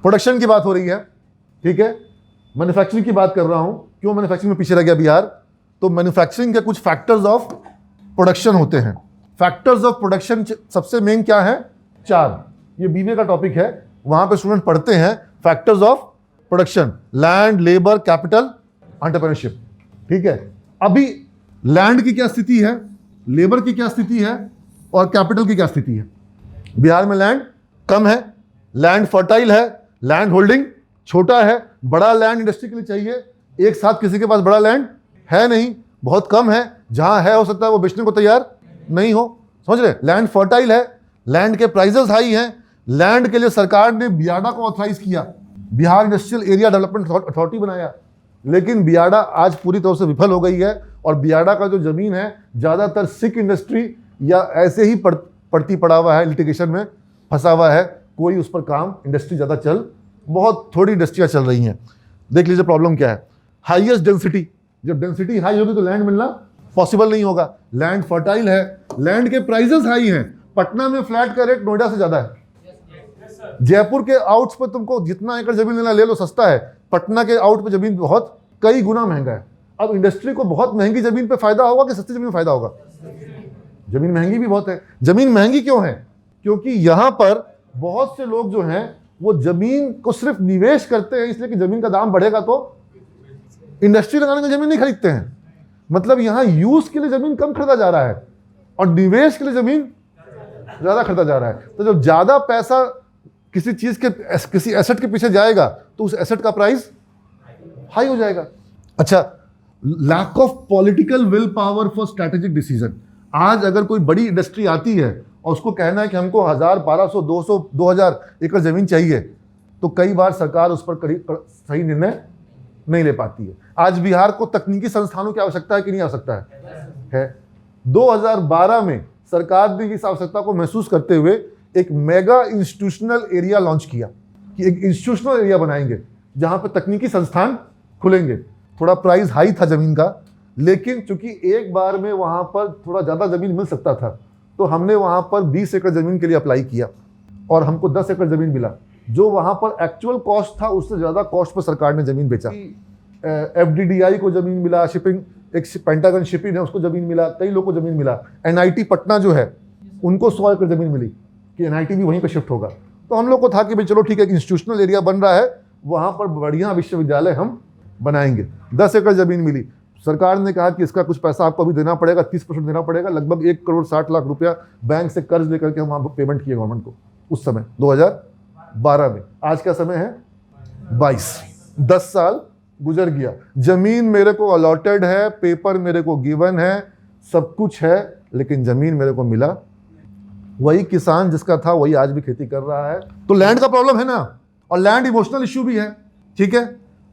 Production की बात हो रही है, ठीक है, मैन्युफैक्चरिंग की बात कर रहा हूं। क्यों मैन्युफैक्चरिंग में पीछे रह गया बिहार? तो मैन्युफैक्चरिंग के कुछ फैक्टर्स ऑफ प्रोडक्शन होते हैं। फैक्टर्स ऑफ प्रोडक्शन सबसे मेन क्या है? 4। ये बीबीए का टॉपिक है, वहां पे स्टूडेंट पढ़ते हैं factors of production, land, labour, capital, entrepreneurship, ठीक है। अभी लैंड की क्या स्थिति है, लेबर की क्या स्थिति है और कैपिटल की क्या स्थिति है? बिहार में लैंड कम है, लैंड फर्टाइल है, लैंड होल्डिंग छोटा है। बड़ा लैंड इंडस्ट्री के लिए चाहिए, एक साथ किसी के पास बड़ा लैंड है नहीं, बहुत कम है। जहां है हो सकता है वो बेचने को तैयार नहीं हो, समझ रहे? लैंड फर्टाइल है, लैंड के प्राइसेस हाई हैं। लैंड के लिए सरकार ने बियाडा को ऑथराइज किया, Bihar industrial area development authority बनाया, लेकिन बियाडा आज पूरी तरह से विफल हो गई है। और बियाडा का जो जमीन है ज़्यादातर सिक इंडस्ट्री या ऐसे ही पड़ती पड़ा हुआ है, लिटिगेशन में फंसा हुआ है, कोई उस पर काम इंडस्ट्री ज़्यादा बहुत थोड़ी इंडस्ट्रियाँ चल रही हैं। देख लीजिए प्रॉब्लम क्या है, हाईएस्ट डेंसिटी। जब डेंसिटी हाई होगी तो लैंड मिलना पॉसिबल नहीं होगा। लैंड फर्टाइल है, लैंड के प्राइसेस हाई हैं। पटना में फ्लैट का रेट नोएडा से ज़्यादा है। जयपुर के आउट्स पर तुमको जितना एकड़ जमीन लेना ले लो, सस्ता है। पटना के आउट पे जमीन बहुत कई गुना महंगा है। अब इंडस्ट्री को बहुत महंगी जमीन पे फायदा होगा कि सस्ती जमीन में फायदा होगा? जमीन महंगी भी बहुत है। जमीन महंगी क्यों है? क्योंकि यहां पर बहुत से लोग जो हैं वो जमीन को सिर्फ निवेश करते हैं, इसलिए कि जमीन का दाम बढ़ेगा तो इंडस्ट्री लगाने की जमीन नहीं खरीदते हैं। मतलब यहां यूज के लिए जमीन कम खरीदा जा रहा है और निवेश के लिए जमीन ज्यादा खरीदा जा रहा है। तो जब ज्यादा पैसा किसी चीज के किसी एसेट के पीछे जाएगा तो उस एसेट का प्राइस हाई हो जाएगा। अच्छा, lack of political will power for strategic decision. आज अगर कोई बड़ी इंडस्ट्री आती है और उसको कहना है कि हमको 1000, 1200, 200, 2000 एकड़ जमीन चाहिए, तो कई बार सरकार उस पर सही निर्णय नहीं ले पाती है। आज बिहार को तकनीकी संस्थानों की आवश्यकता है कि नहीं आवश्यकता है? 2012 में सरकार ने इस आवश्यकता को महसूस करते हुए एक मेगा इंस्टीट्यूशनल एरिया लॉन्च किया कि एक इंस्टीट्यूशनल एरिया बनाएंगे जहां पर तकनीकी संस्थान खुलेंगे। थोड़ा प्राइस हाई था जमीन का, लेकिन चूंकि एक बार में वहां पर थोड़ा ज़्यादा ज़मीन मिल सकता था, तो हमने वहां पर 20 एकड़ ज़मीन के लिए अप्लाई किया और हमको 10 एकड़ ज़मीन मिला। जो वहां पर एक्चुअल कॉस्ट था उससे ज़्यादा कॉस्ट पर सरकार ने ज़मीन बेचा। FDDI को ज़मीन मिला, शिपिंग, एक पेंटागन शिपिंग है उसको ज़मीन मिला, कई लोगों को ज़मीन मिला। NIT पटना जो है उनको 100 एकड़ ज़मीन मिली कि NIT भी वहीं पर शिफ्ट होगा। तो हम लोग को था कि भाई चलो ठीक है, इंस्टीट्यूशनल एरिया बन रहा है, वहाँ पर बढ़िया विश्वविद्यालय हम बनाएंगे। 10 एकड़ ज़मीन मिली। सरकार ने कहा कि इसका कुछ पैसा आपको अभी देना पड़ेगा, 30% देना पड़ेगा। लगभग 1 करोड़ 60 लाख रुपया बैंक से कर्ज लेकर के हम वहाँ पेमेंट किए गवर्नमेंट को उस समय 2012 में। आज का समय है 22, 10 साल गुजर गया। जमीन मेरे को अलॉटेड है, पेपर मेरे को गिवन है, सब कुछ है, लेकिन जमीन मेरे को मिला वही किसान जिसका था वही आज भी खेती कर रहा है। तो लैंड का प्रॉब्लम है ना, और लैंड इमोशनल इश्यू भी है, ठीक है।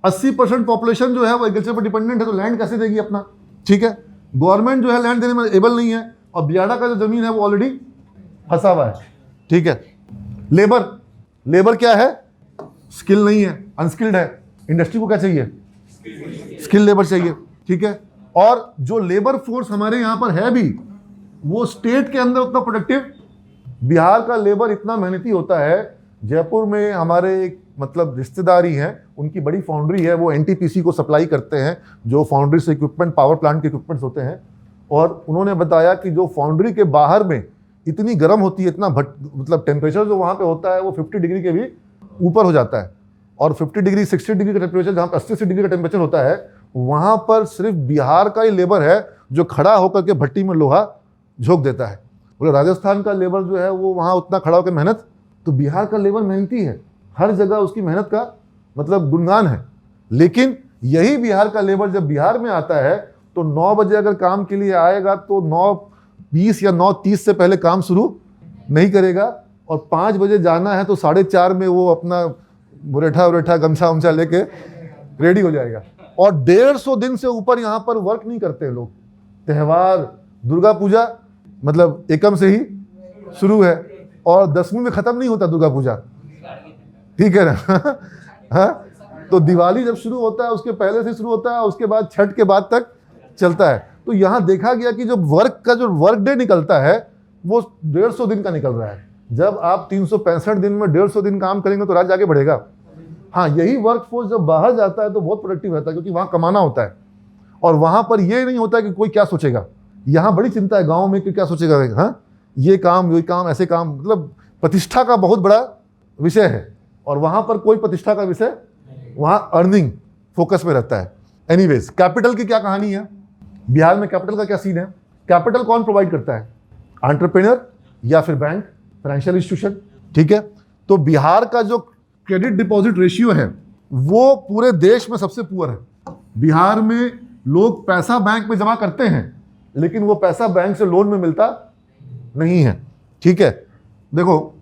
80% पॉपुलेशन जो है वो एग्रीकल्चर पर डिपेंडेंट है, तो लैंड कैसे देगी अपना, ठीक है। गवर्नमेंट जो है लैंड देने में एबल नहीं है, और बियाडा का जो जमीन है वो ऑलरेडी फंसा हुआ है, ठीक है। लेबर क्या है? स्किल नहीं है, अनस्किल्ड है। इंडस्ट्री को क्या चाहिए? स्किल लेबर चाहिए, ठीक है। और जो लेबर फोर्स हमारे यहाँ पर है भी, वो स्टेट के अंदर उतना प्रोडक्टिव। बिहार का लेबर इतना मेहनती होता है। जयपुर में हमारे एक मतलब रिश्तेदारी हैं, उनकी बड़ी फाउंड्री है, वो NTPC को सप्लाई करते हैं, जो फाउंड्री से इक्विपमेंट, पावर प्लांट के इक्विपमेंट्स होते हैं। और उन्होंने बताया कि जो फाउंड्री के बाहर में इतनी गर्म होती है, इतना मतलब टेम्परेचर जो वहाँ पे होता है वो 50 डिग्री के भी ऊपर हो जाता है। और 50 डिग्री 60 डिग्री का टेम्परेचर, जहाँ पर 80 डिग्री का टेम्परेचर होता है, वहाँ पर सिर्फ बिहार का ही लेबर है जो खड़ा होकर के भट्टी में लोहा झोंक देता है। बोले राजस्थान का लेबर जो है वो वहाँ उतना खड़ा होकर मेहनत, तो बिहार का लेबर मेहनती है, हर जगह उसकी मेहनत का मतलब गुणगान है। लेकिन यही बिहार का लेबर जब बिहार में आता है तो 9 बजे अगर काम के लिए आएगा तो 9:20 या 9:30 से पहले काम शुरू नहीं करेगा, और 5 बजे जाना है तो 4:30 में वो अपना बुरेठा गमछा उमछा लेके रेडी हो जाएगा। और 150 दिन से ऊपर यहाँ पर वर्क नहीं करते लोग। त्यौहार, दुर्गा पूजा मतलब एकम से ही शुरू है और 10वीं में खत्म नहीं होता दुर्गा पूजा, ठीक है ना। हाँ, तो दिवाली जब शुरू होता है उसके पहले से शुरू होता है, उसके बाद छठ के बाद तक चलता है। तो यहाँ देखा गया कि जो वर्क डे निकलता है वो 150 दिन का निकल रहा है। जब आप 365 दिन में 150 दिन काम करेंगे तो राज्य आगे बढ़ेगा। हाँ, यही वर्कफोर्स जब बाहर जाता है तो बहुत प्रोडक्टिव रहता है, क्योंकि वहाँ कमाना होता है और वहाँ पर ये नहीं होता है कि कोई क्या सोचेगा। यहाँ बड़ी चिंता है गाँव में कि क्या सोचेगा, हाँ ये काम ऐसे काम, मतलब प्रतिष्ठा का बहुत बड़ा विषय है, और वहाँ पर कोई प्रतिष्ठा का विषय, वहाँ अर्निंग फोकस में रहता है। एनीवेज, कैपिटल की क्या कहानी है, बिहार में कैपिटल का क्या सीन है? कैपिटल कौन प्रोवाइड करता है? एंटरप्रेन्योर या फिर बैंक, फाइनेंशियल इंस्टीट्यूशन, ठीक है। तो बिहार का जो क्रेडिट डिपॉजिट रेशियो है वो पूरे देश में सबसे पुअर है। बिहार में लोग पैसा बैंक में जमा करते हैं, लेकिन वो पैसा बैंक से लोन में मिलता नहीं है, ठीक है। देखो,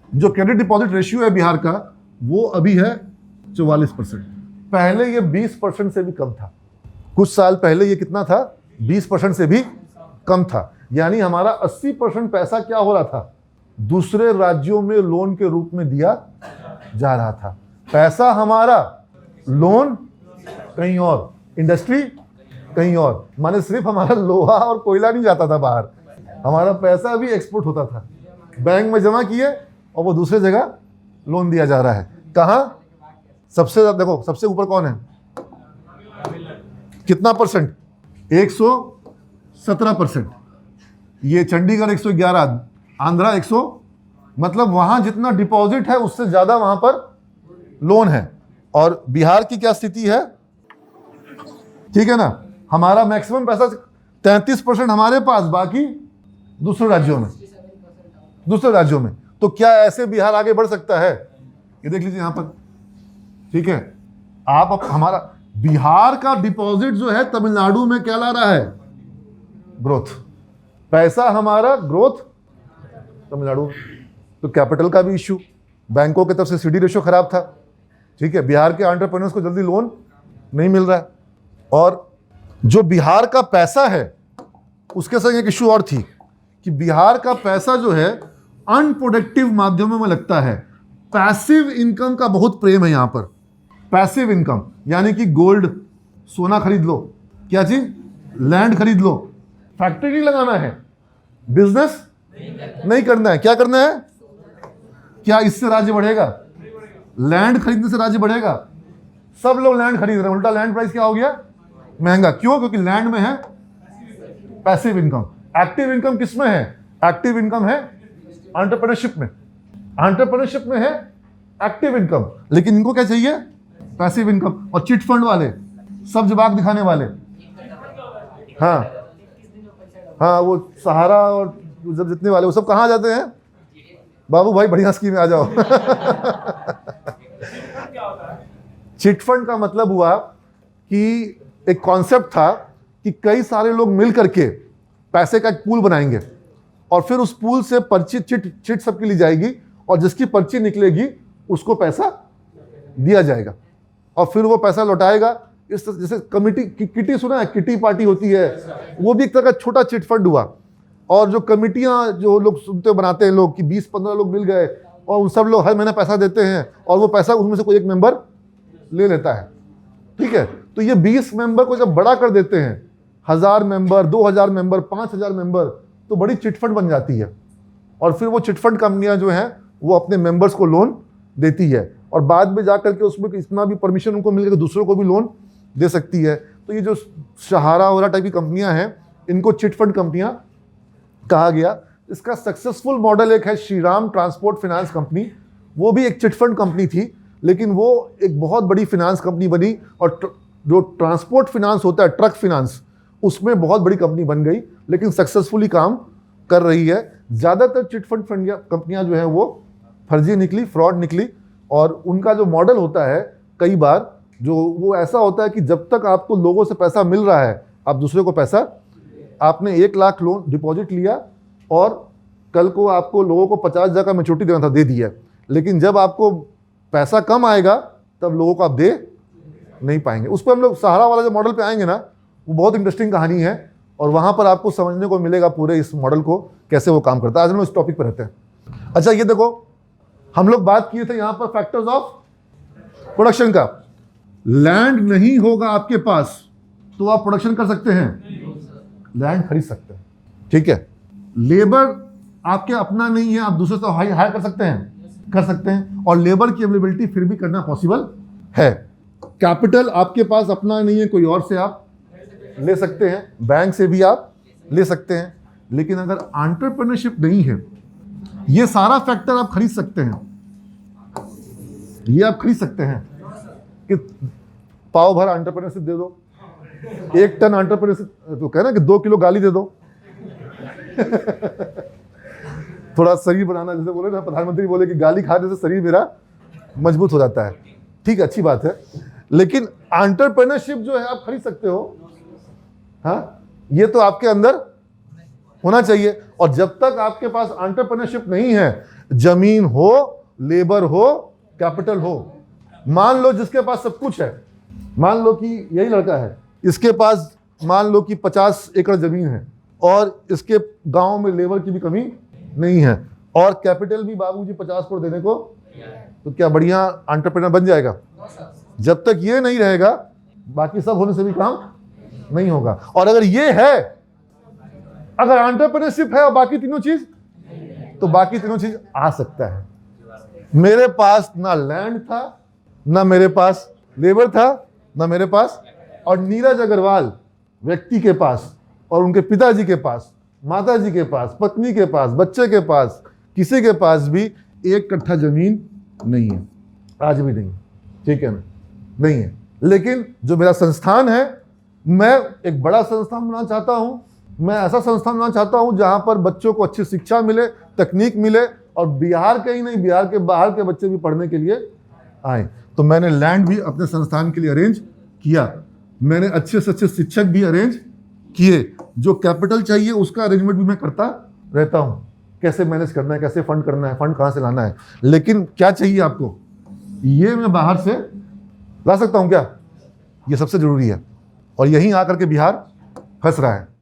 जो क्रेडिट डिपॉजिट रेशियो है बिहार का, वो अभी है 44%। पहले ये 20% से भी कम था। कुछ साल पहले ये कितना था? 20% से भी कम था। यानी हमारा 80% पैसा क्या हो रहा था? दूसरे राज्यों में लोन के रूप में दिया जा रहा था। पैसा हमारा, लोन कहीं और, इंडस्ट्री कहीं और। माने सिर्फ हमारा लोहा और कोयला नहीं जाता था बाहर, हमारा पैसा भी एक्सपोर्ट होता था। बैंक में जमा किए और वो दूसरे जगह लोन दिया जा रहा है। कहाँ? सबसे ज्यादा देखो, सबसे ऊपर कौन है? कितना परसेंट? 117%। ये चंडीगढ़ 111, आंध्रा 100, मतलब वहां जितना डिपॉजिट है उससे ज्यादा वहां पर लोन है। और बिहार की क्या स्थिति है? ठीक है ना, हमारा मैक्सिमम पैसा 33% हमारे पास, बाकी दूसरे राज्यों में। तो क्या ऐसे बिहार आगे बढ़ सकता है? ये देख लीजिए यहां पर, ठीक है। आप हमारा बिहार का डिपॉजिट जो है तमिलनाडु में क्या ला रहा है? ग्रोथ। पैसा हमारा ग्रोथ तमिलनाडु। तो कैपिटल का भी इश्यू, बैंकों की तरफ से सीडी रेशियो खराब था, ठीक है। बिहार के एंटरप्रेन्योर्स को जल्दी लोन नहीं मिल रहा है। और जो बिहार का पैसा है उसके संग एक इश्यू और थी कि बिहार का पैसा जो है अनप्रोडक्टिव माध्यमों में लगता है। पैसिव इनकम का बहुत प्रेम है यहाँ पर। पैसिव इनकम यानी कि गोल्ड, सोना खरीद लो, क्या चीज, लैंड खरीद लो। फैक्ट्री नहीं लगाना है, बिजनेस नहीं करना है, क्या करना है? क्या इससे राज्य बढ़ेगा? लैंड खरीदने से राज्य बढ़ेगा? सब लोग लैंड खरीद रहे हैं, उल्टा लैंड प्राइस क्या हो गया? महंगा। क्यों? क्योंकि लैंड में है पैसिव इनकम। एक्टिव इनकम किस में है? एक्टिव इनकम है एंटरप्रेन्योरशिप में। एंटरप्रेन्योरशिप में है एक्टिव इनकम, लेकिन इनको क्या चाहिए? Passive income. और चिट फंड वाले, सब जवाब दिखाने वाले, हाँ वो सहारा और जब जितने वाले, वो सब कहाँ जाते हैं? बाबू भाई बढ़िया स्कीम में आ जाओ। चिट फंड का मतलब हुआ कि एक कॉन्सेप्ट था कि कई सारे लोग मिल करके पैसे का एक पूल बनाएंगे और फिर उस पूल से पर्ची चिट सबकी ली जाएगी और जिसकी पर्ची निकलेगी उसको पैसा दिया जाएगा और फिर वो पैसा लौटाएगा। इस जैसे कमिटी किटी सुना है, किटी पार्टी होती है, वो भी एक तरह का छोटा चिट फंड हुआ। और जो कमिटियां जो लोग सुनते बनाते हैं लोग कि 20-15 लोग मिल गए और उन सब लोग हर महीने पैसा देते हैं और वो पैसा उनमें से कोई एक मेंबर ले लेता है, ठीक है। तो ये 20 मेंबर को जब बड़ा कर देते हैं, 1000 मेंबर, 2000 मेंबर, 5000 मेंबर, तो बड़ी चिटफंड बन जाती है। और फिर वो चिटफंड कंपनियां जो हैं वो अपने मेंबर्स को लोन देती है और बाद में जाकर के उसमें इतना भी परमिशन उनको मिल गया दूसरों को भी लोन दे सकती है। तो ये जो सहारा वगैरह टाइप की कंपनियां हैं, इनको चिटफंड कंपनियां कहा गया। इसका सक्सेसफुल मॉडल एक है श्रीराम ट्रांसपोर्ट फाइनेंस कंपनी। वो भी एक चिटफंड कंपनी थी, लेकिन वो एक बहुत बड़ी फाइनेंस कंपनी बनी और जो ट्रांसपोर्ट फाइनेंस होता है, ट्रक फाइनेंस, उसमें बहुत बड़ी कंपनी बन गई, लेकिन सक्सेसफुली काम कर रही है। ज़्यादातर चिटफंड कंपनियां जो है वो फर्जी निकली, फ्रॉड निकली। और उनका जो मॉडल होता है कई बार जो वो ऐसा होता है कि जब तक आपको लोगों से पैसा मिल रहा है, आप दूसरे को पैसा, आपने 1 लाख लोन डिपॉजिट लिया और कल को आपको लोगों को 50,000 का मैच्योरिटी देना था, दे दिया, लेकिन जब आपको पैसा कम आएगा तब लोगों को आप दे नहीं पाएंगे। उस पर हम लोग सहारा वाला जो मॉडल पे आएंगे ना, वो बहुत इंटरेस्टिंग कहानी है और वहाँ पर आपको समझने को मिलेगा पूरे इस मॉडल को कैसे वो काम करता है। आज हम लोग इस टॉपिक पर रहते हैं। अच्छा, ये देखो, हम लोग बात किए थे यहाँ पर फैक्टर्स ऑफ प्रोडक्शन का। लैंड नहीं होगा आपके पास तो आप प्रोडक्शन कर सकते हैं, लैंड खरीद सकते हैं, ठीक है। लेबर आपके अपना नहीं है, आप दूसरे से हायर कर सकते हैं, कर सकते हैं, और लेबर की अवेलेबिलिटी फिर भी करना पॉसिबल है। कैपिटल आपके पास अपना नहीं है, कोई और से आप ले सकते हैं, बैंक से भी आप ले सकते हैं। लेकिन अगर एंटरप्रेन्योरशिप नहीं है, ये सारा फैक्टर आप खरीद सकते हैं, ये आप खरीद सकते हैं कि पाव भर एंटरप्रेन्योरशिप दे दो, 1 टन एंटरप्रेन्योरशिप तो कहना कि 2 किलो गाली दे दो थोड़ा शरीर बनाना, जैसे बोले ना प्रधानमंत्री बोले कि गाली खाने से शरीर मेरा मजबूत हो जाता है। ठीक है, अच्छी बात है, लेकिन एंटरप्रेन्योरशिप जो है आप खरीद सकते हो। हाँ, ये तो आपके अंदर होना चाहिए। और जब तक आपके पास एंटरप्रेन्योरशिप नहीं है, जमीन हो, लेबर हो, कैपिटल हो, मान लो जिसके पास सब कुछ है, मान लो कि यही लड़का है, इसके पास मान लो कि 50 एकड़ जमीन है और इसके गांव में लेबर की भी कमी नहीं है और कैपिटल भी बाबूजी 50 करोड़ देने को, तो क्या बढ़िया एंटरप्रेन्योर बन जाएगा? जब तक ये नहीं रहेगा, बाकी सब होने से भी काम नहीं होगा। और अगर ये है, अगर एंटरप्रेन्योरशिप है और बाकी तीनों चीज, तो बाकी तीनों चीज आ सकता है। मेरे पास ना लैंड था, ना मेरे पास लेबर था, ना मेरे पास, और नीरज अग्रवाल व्यक्ति के पास और उनके पिताजी के पास, माताजी के पास, पत्नी के पास, बच्चे के पास, किसी के पास भी 1 कट्ठा जमीन नहीं है, आज भी नहीं। ठीक है ना, नहीं है। लेकिन जो मेरा संस्थान है, मैं एक बड़ा संस्थान बनाना चाहता हूं। मैं ऐसा संस्थान बनाना चाहता हूं जहां पर बच्चों को अच्छी शिक्षा मिले, तकनीक मिले, और बिहार के ही नहीं, बिहार के बाहर के बच्चे भी पढ़ने के लिए आए। तो मैंने लैंड भी अपने संस्थान के लिए अरेंज किया, मैंने अच्छे से अच्छे शिक्षक भी अरेंज किए, जो कैपिटल चाहिए उसका अरेंजमेंट भी मैं करता रहता हूं, कैसे मैनेज करना है, कैसे फंड करना है, फंड कहां से लाना है। लेकिन क्या चाहिए आपको, ये मैं बाहर से ला सकता हूं क्या? ये सबसे जरूरी है, और यहीं आकर के बिहार फंस रहा है।